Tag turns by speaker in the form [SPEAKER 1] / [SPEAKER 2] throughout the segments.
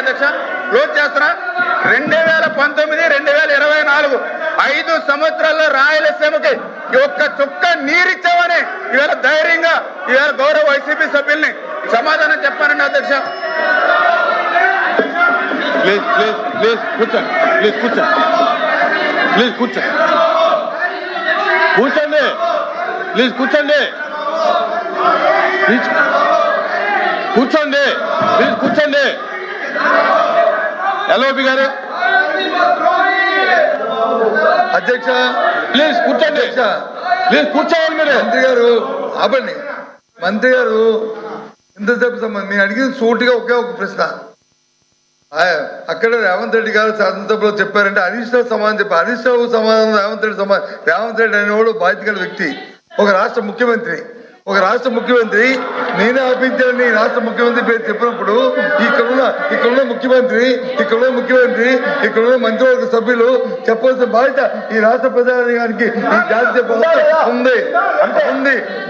[SPEAKER 1] అధ్యక్ష, క్లోజ్ చేస్తున్నా. 2019, 2024 5 సంవత్సరాల్లో రాయలసీమకి ఒక్క చుక్క నీరిచ్చామని ఇవాళ ధైర్యంగా ఇవాళ గౌరవ వైసీపీ సభ్యుల్ని సమాధానం చెప్పానండి అధ్యక్ష.
[SPEAKER 2] ప్లీజ్ కూర్చోండి, ప్లీజ్ కూర్చోండి, ప్లీజ్ కూర్చోండి, ప్లీజ్ కూర్చోండి. ఎల్ఓపి గారు
[SPEAKER 3] అధ్యక్ష
[SPEAKER 2] ప్లీజ్ కూర్చోండి, ప్లీజ్ కూర్చోవాలి. మీరు
[SPEAKER 3] మంత్రి గారు ఆపండి. మంత్రి గారు ఇంతసేపు నేను అడిగింది సూటిగా ఒకే ఒక ప్రశ్న. అక్కడ రేవంత్ రెడ్డి గారు శాసనసభలో చెప్పారంటే హరీష్ రావు సమాధానం చెప్పారు. హరీష్ రావు సమాధానం రేవంత్ రెడ్డి సమాధానం. రేవంత్ రెడ్డి అనేవాడు బాధ్యత గల వ్యక్తి, ఒక రాష్ట్ర ముఖ్యమంత్రి. నేనే ఆపించాలని రాష్ట్ర ముఖ్యమంత్రి పేరు చెప్పినప్పుడు ఇక్కడున్న ముఖ్యమంత్రి, ఇక్కడున్న మంత్రివర్గ సభ్యులు చెప్పాల్సిన బాధ్యత ఈ రాష్ట్ర ప్రజానికి ఈ జాతీయ ఉంది.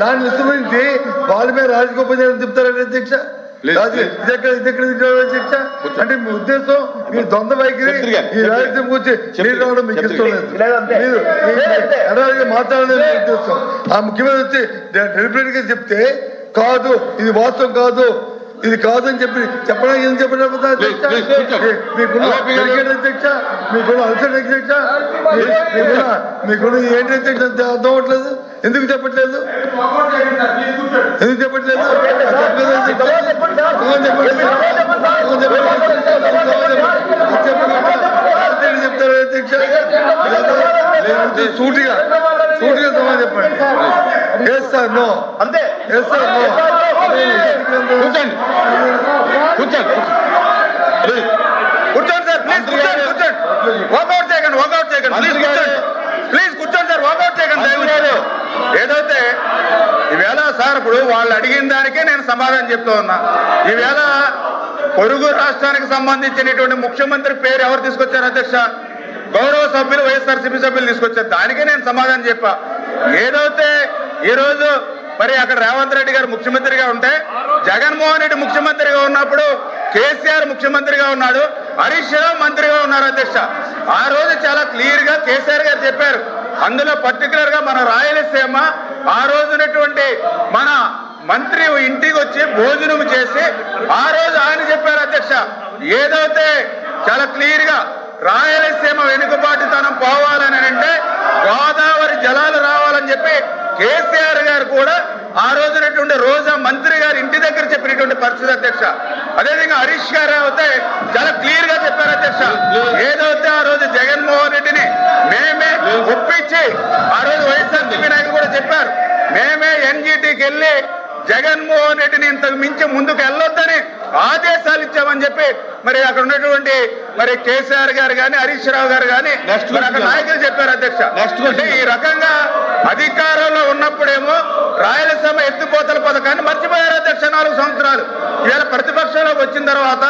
[SPEAKER 3] దాన్ని విస్మరించి వాళ్ళ మీద రాజగోపాల్ చెప్తారంటే అధ్యక్ష. అంటే మీ ఉద్దేశం మీరు ద్వంద్వ వైఖరి ఈ రాజ్యం కూర్చి నీరు రావడం మీకు ఇష్టం లేదు, మీరు ఎడారిగా మాట్లాడలేదు మీ ఉద్దేశం. ఆ ముఖ్యమంత్రి వచ్చి డెలిబరేట్ గా చెప్తే కాదు ఇది వాస్తవం కాదు, ఇది కాదని చెప్పి చెప్పడానికి ఏం చెప్పడం అధ్యక్ష. మీకున్న అధ్యక్ష, మీకున్న అలసట అధ్యక్ష, మీకున్న ఏంటి అధ్యక్ష అర్థం అవ్వట్లేదు. ఎందుకు చెప్పట్లేదు? చెప్తారు అధ్యక్ష. సూటిగా సమాధానం చెప్పండి. ఎస్ సార్ నో, అంతే. Yes sir no.
[SPEAKER 1] కూర్చోండి సార్, వాకౌట్ చేయకండి ప్లీజ్ కూర్చోండి సార్, వాకౌట్ చేయకండి. ఏదైతే ఈవేళ సార్ ఇప్పుడు వాళ్ళు అడిగిన దానికే నేను సమాధానం చెప్తూ ఉన్నా. ఈవేళ పొరుగు రాష్ట్రానికి సంబంధించినటువంటి ముఖ్యమంత్రి పేరు ఎవరు తీసుకొచ్చారు అధ్యక్ష? గౌరవ సభ్యులు, వైఎస్ఆర్సీపీ సభ్యులు తీసుకొచ్చారు. దానికే నేను సమాధానం చెప్పా. ఏదైతే ఈరోజు మరి అక్కడ రేవంత్ రెడ్డి గారు ముఖ్యమంత్రిగా ఉంటే, జగన్మోహన్ రెడ్డి ముఖ్యమంత్రిగా ఉన్నప్పుడు కేసీఆర్ ముఖ్యమంత్రిగా ఉన్నాడు, హరీష్ రావు మంత్రిగా ఉన్నారు అధ్యక్ష. ఆ రోజు చాలా క్లియర్ గా కేసీఆర్ గారు చెప్పారు. అందులో పర్టికులర్ గా మన రాయలసీమ ఆ రోజునటువంటి మన మంత్రి ఇంటికి వచ్చి భోజనం చేసి ఆ రోజు ఆయన చెప్పారు అధ్యక్ష. ఏదైతే చాలా క్లియర్ గా రాయలసీమ వెనుకబాటుతనం పోవాలని అంటే గోదావరి జలాలు రావాలని చెప్పి కేసీఆర్ గారు కూడా ఆ రోజునటువంటి రోజా మంత్రి గారు ఇంటి దగ్గర చెప్పినటువంటి పరిస్థితి అధ్యక్ష. అదేవిధంగా హరీష్ గారు అయితే చాలా క్లియర్ గా చెప్పారు అధ్యక్ష. ఏదైతే ఆ రోజు జగన్మోహన్ రెడ్డిని మేమే ఒప్పించి ఆ రోజు వైఎస్ఆర్సీపీ నాయకులు కూడా చెప్పారు, మేమే ఎన్జీటీకి వెళ్ళి జగన్మోహన్ రెడ్డిని ఇంతకు మించి ముందుకు వెళ్ళొద్దని ఆదేశాలు ఇచ్చామని చెప్పి మరి అక్కడ ఉన్నటువంటి మరి కేసీఆర్ గారు కానీ హరీష్ రావు గారు కానీ అక్కడ నాయకులు చెప్పారు అధ్యక్ష. అంటే ఈ రకంగా అధికారంలో ఉన్నప్పుడేమో రాయలసీమ ఎత్తిపోతల పథకాన్ని మర్చిపోయారు అధ్యక్ష 4 సంవత్సరాలు. ఇవాళ ప్రతిపక్షంలోకి వచ్చిన తర్వాత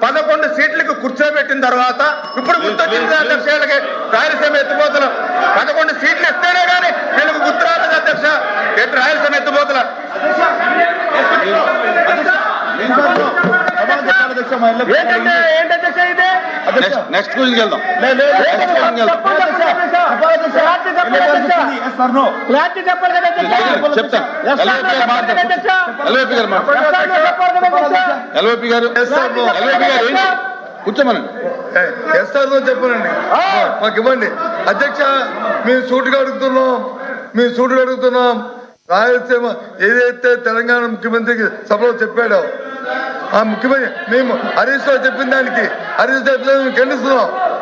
[SPEAKER 1] 11 సీట్లకు కూర్చోబెట్టిన తర్వాత ఇప్పుడు గుర్తొచ్చింది అధ్యక్ష. రాయలసీమ ఎత్తిపోతలు 11 సీట్లు ఇస్తేనే కానీ వీళ్ళకి గుర్తు రాలేదు అధ్యక్ష. రాయలసీమ ఎత్తిపోతల ఏంటధ్యక్ష ఇది?
[SPEAKER 2] నెక్స్ట్ క్వశ్చన్కి వెళ్దాం. ఎల్ఓపి గారు కూర్చోమనండి.
[SPEAKER 3] ఎస్ఆర్ఓ చెప్పనండి, మాకు ఇవ్వండి అధ్యక్ష. మేము సూటిగా అడుగుతున్నాం. రాయలసీమ ఏదైతే తెలంగాణ ముఖ్యమంత్రికి సభలో చెప్పాడో ఆ ముఖ్యమంత్రి మేము హరీష్ రావు చెప్పిన దానికి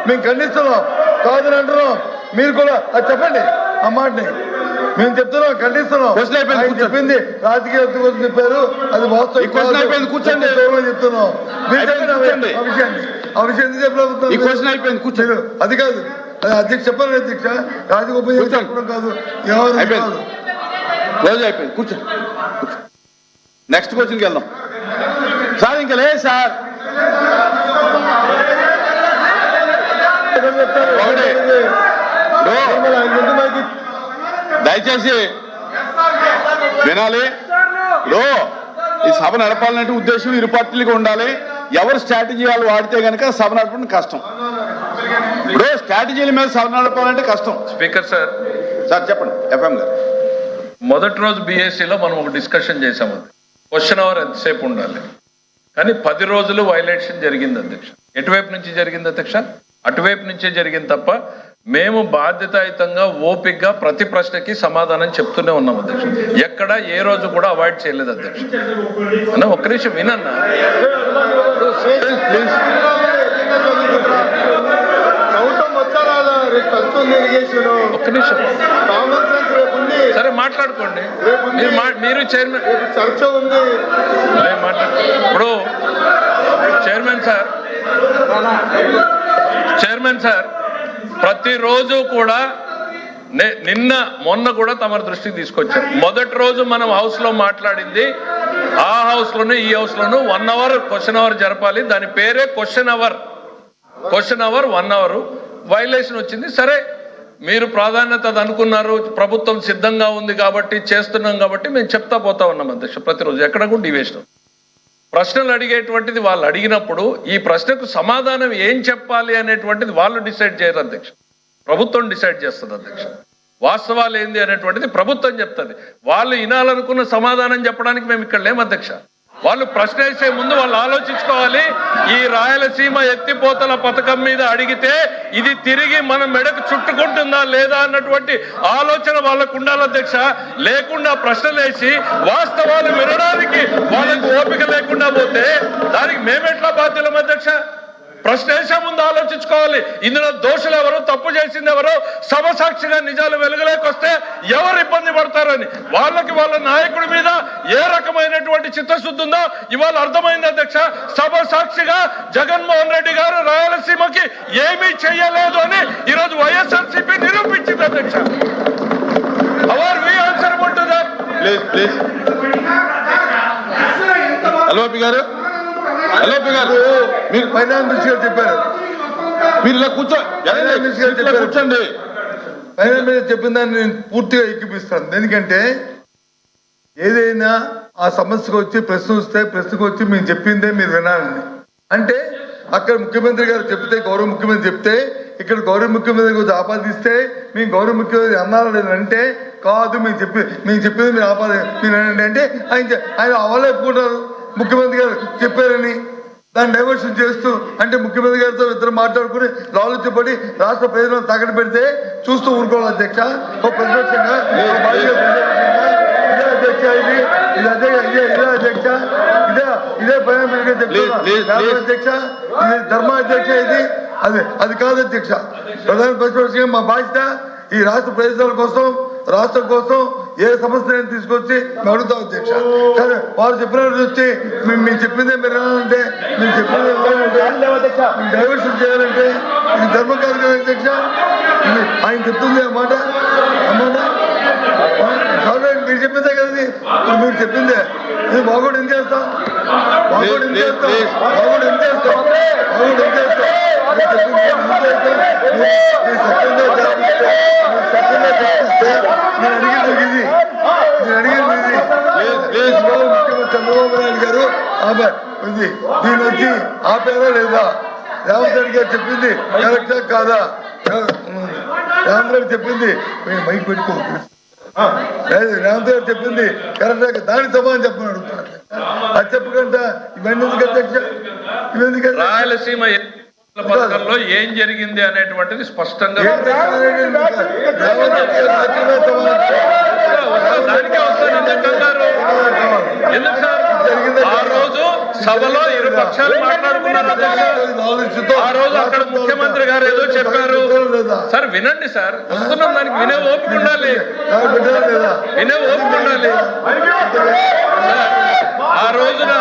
[SPEAKER 3] మేము ఖండిస్తున్నాం కాదని అంటున్నాం. మీరు కూడా అది చెప్పండి, ఆ మాటని మేము చెప్తున్నాం, ఖండిస్తున్నాం. చెప్పింది రాజకీయ కోసం చెప్పారు, అది వాస్తవం
[SPEAKER 2] కూర్చోండి
[SPEAKER 3] చెప్తున్నాం. మీరు చెప్పండి ఆ విషయం ఎందుకు చెప్పలేదు? అది కాదు, అది అధ్యక్ష చెప్పాలి అధ్యక్ష. రాజగోపాల్ చెప్పడం కాదు, ఎవరు కాదు.
[SPEAKER 2] క్లోజ్ అయిపోయింది, కూర్చో. నెక్స్ట్ క్వశ్చన్కి వెళ్దాం సార్. ఇంకా లేదు సార్. దయచేసి వినాలి. ఈ సభ నడపాలంటే ఉద్దేశం ఇరు పార్టీలకు ఉండాలి. ఎవరు స్ట్రాటజీ వాళ్ళు వాడితే కనుక సభ నడపడం కష్టం. ఇప్పుడు స్ట్రాటజీల మీద సభ నడపాలంటే కష్టం.
[SPEAKER 4] స్పీకర్ సార్,
[SPEAKER 2] చెప్పండి ఎఫ్ఎం గారు.
[SPEAKER 4] మొదటి రోజు బీఎస్సీలో మనం ఒక డిస్కషన్ చేసాము. క్వశ్చన్ అవర్ ఎంతసేపు ఉండాలి, కానీ 10 రోజులు వైలేషన్ జరిగింది అధ్యక్ష. ఎటువైపు నుంచి జరిగింది అధ్యక్ష? అటువైపు నుంచే జరిగింది తప్ప మేము బాధ్యతాయుతంగా ఓపికగా ప్రతి ప్రశ్నకి సమాధానం చెప్తూనే ఉన్నాం అధ్యక్ష. ఎక్కడ ఏ రోజు కూడా అవాయిడ్ చేయలేదు అధ్యక్ష. అన్న ఒక్క నిమిషం వినన్నా. ఒక్క నిమిషం సరే మాట్లాడుకోండి. మీరు చైర్మన్ చర్చ ఉంది ఇప్పుడు చైర్మన్ సార్ ప్రతిరోజు కూడా మొన్న కూడా తమ దృష్టికి తీసుకొచ్చారు. మొదటి రోజు మనం హౌస్ లో మాట్లాడింది ఆ హౌస్ లోను ఈ హౌస్ లోను 1 అవర్ క్వశ్చన్ అవర్ జరపాలి. దాని పేరే క్వశ్చన్ అవర్ 1 అవర్ వైలేషన్ వచ్చింది. సరే మీరు ప్రాధాన్యత అనుకున్నారు, ప్రభుత్వం సిద్ధంగా ఉంది కాబట్టి చేస్తున్నాం కాబట్టి మేము చెప్తా పోతా ఉన్నాం అధ్యక్ష. ప్రతిరోజు ఎక్కడ కూడా డివేషన్ ప్రశ్నలు అడిగేటువంటిది వాళ్ళు అడిగినప్పుడు ఈ ప్రశ్నకు సమాధానం ఏం చెప్పాలి అనేటువంటిది వాళ్ళు డిసైడ్ చేయరు అధ్యక్ష, ప్రభుత్వం డిసైడ్ చేస్తుంది అధ్యక్ష. వాస్తవాలు ఏంది అనేటువంటిది ప్రభుత్వం చెప్తుంది. వాళ్ళు వినాలనుకున్న సమాధానం చెప్పడానికి మేము ఇక్కడ లేము అధ్యక్ష. వాళ్ళు ప్రశ్న వేసే ముందు వాళ్ళు ఆలోచించుకోవాలి. ఈ రాయలసీమ ఎత్తిపోతల పథకం మీద అడిగితే ఇది తిరిగి మన మెడకు చుట్టుకుంటుందా లేదా అన్నటువంటి ఆలోచన వాళ్ళకు ఉండాలి అధ్యక్ష. లేకుండా ప్రశ్నలు వేసి వాస్తవాలు వినడానికి వాళ్ళకు ఓపిక లేకుండా పోతే దానికి మేమెట్లా బాధ్యులం అధ్యక్ష? ప్రశ్న వేసే ముందు ఆలోచించుకోవాలి. ఇందులో దోషులు ఎవరు, తప్పు చేసింది ఎవరు, సభ సాక్షిగా నిజాలు వెలుగులేకొస్తే ఎవరు ఇబ్బంది పడతారని వాళ్ళకి వాళ్ళ నాయకుడి మీద ఏ రకమైనటువంటి చిత్తశుద్ధి ఉందో ఇవాళ అర్థమైంది అధ్యక్ష. సభ సాక్షిగా జగన్మోహన్ రెడ్డి గారు రాయలసీమకి ఏమీ చెయ్యలేదు అని ఈరోజు వైఎస్ఆర్సీపీ నిరూపించింది అధ్యక్ష. Our we answerable to that.
[SPEAKER 2] Please LOP గారు
[SPEAKER 3] మీరు ఫైనాన్స్ మినిస్టర్ చెప్పారు,
[SPEAKER 2] మీరు ఇలా కూర్చోండి.
[SPEAKER 3] ఫైనాన్స్ మినిస్టర్ చెప్పిన దాన్ని నేను పూర్తిగా ఎక్కిపిస్తాను. ఎందుకంటే ఏదైనా ఆ సమస్యకు వచ్చి ప్రశ్నకు వచ్చి మేము చెప్పిందే మీరు వినాలని అంటే అక్కడ ముఖ్యమంత్రి గారు చెప్తే, గౌరవ ముఖ్యమంత్రి చెప్తే ఇక్కడ గౌరవ ముఖ్యమంత్రి గురించి ఆపాదిస్తే మేము గౌరవ ముఖ్యమంత్రి అన్నారా లేదంటే కాదు మేము చెప్పింది మీరు మీరు అంటే ఆయన అవలేపుకుంటారు. ముఖ్యమంత్రి గారు చెప్పారని దాన్ని డైవర్షన్ చేస్తూ అంటే ముఖ్యమంత్రి గారితో ఇద్దరు మాట్లాడుకుని లాలుచిపడి రాష్ట్ర ప్రజలను తాకట్టు పెడితే చూస్తూ ఊరుకోవాలి అధ్యక్ష. ఒక ప్రతిపక్షంగా ఇదే అధ్యక్ష, ఇదే ప్రధానమంత్రి చెప్తున్నా అధ్యక్ష, ఇది ధర్మ అధ్యక్ష, ఇది అది కాదు అధ్యక్ష. ప్రధాన ప్రతిపక్షంగా మా బాధ్యత ఈ రాష్ట్ర ప్రయోజనాల కోసం, రాష్ట్రం కోసం ఏ సమస్యను తీసుకొచ్చి మేము అడుగుతాం అధ్యక్ష. కానీ వారు చెప్పినట్టు వచ్చి మేము చెప్పిందే మీరు అంటే మేము చెప్పిందే డైవర్షన్ చేయాలంటే ఇది ధర్మం కాదు కదా అధ్యక్ష. ఇది ఆయన చెప్తుంది అన్నమాట మీరు చెప్పిందే కదా, మీరు చెప్పిందే. ఇది బాగోడు ఏం చేస్తాం, బాగోడు ఏం చేస్తాం, బాగోడు ఏం చేస్తాం, బాగోడు ఏం చేస్తాం. చంద్రబాబు నాయుడు గారు ఉంది దీని వచ్చి ఆపేరా లేదా? రేవంత్ రెడ్డి గారు చెప్పింది కరెక్టా కాదా? రేవంత్ రెడ్డి చెప్పింది మైక్ పెట్టుకో, రేవంత్ గారు చెప్పింది కరెక్టా దానికి సమాధానం చెప్పమని అడుగుతున్నారు. అది చెప్పకుండా ఇవన్నీ ఎందుకు అధ్యక్ష? ఇవన్నీ
[SPEAKER 4] రాయలసీమ పథకంలో ఏం జరిగింది అనేటువంటిది స్పష్టంగా దానికే వస్తాను. ఎందుకు సార్ ఆ రోజు సభలో ఇరు పక్షాలు మాట్లాడుకున్నారు అధ్యక్ష. ఆ రోజు అక్కడ ముఖ్యమంత్రి గారు ఏదో చెప్పారు సార్. వినండి సార్, వస్తున్నాం. దానికి వినే ఓపిక ఉండాలి, వినే ఓపిక ఉండాలి. ఆ రోజున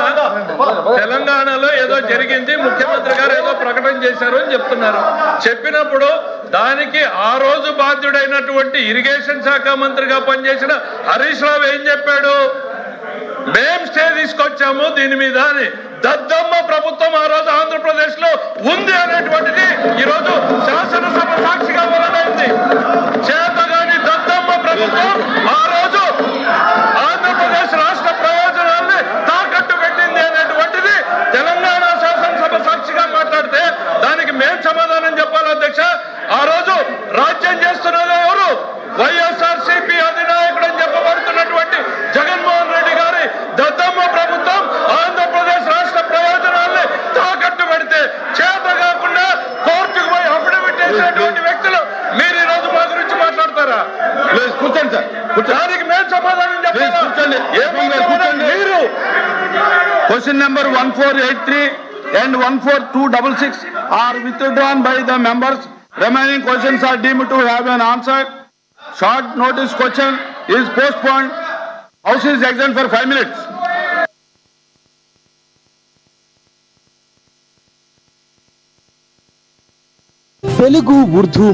[SPEAKER 4] తెలంగాణలో ఏదో జరిగింది, ముఖ్యమంత్రి గారు ఏదో ప్రకటన చేశారు అని చెప్తున్నారు. చెప్పినప్పుడు దానికి ఆ రోజు బాధ్యుడైనటువంటి ఇరిగేషన్ శాఖ మంత్రిగా పనిచేసిన హరీష్ రావు ఏం చెప్పాడు? మేం స్టే తీసుకొచ్చాము దీని మీద అని. దద్దమ్మ ప్రభుత్వం ఆ రోజు ఆంధ్రప్రదేశ్ లో ఉంది అనేటువంటిది ఈరోజు శాసనసభ సాక్షిగా వెల్లడైంది. చేతగాని దద్దమ్మ ప్రభుత్వం ఆ రోజు ఆంధ్రప్రదేశ్ రాష్ట్ర ప్రయోజనాల్ని తాకట్టు పెట్టింది అనేటువంటిది తెలంగాణ శాసన
[SPEAKER 2] ప్లీజ్ కూర్చోండి. ఏపీ గారు కూర్చోండి.
[SPEAKER 1] మీరు
[SPEAKER 2] Question number 1483 and 14266 are withdrawn by the members. Remaining questions are deemed to have been answered. Short notice question is postponed. House is adjourned for 5 minutes.
[SPEAKER 5] Telugu Urdu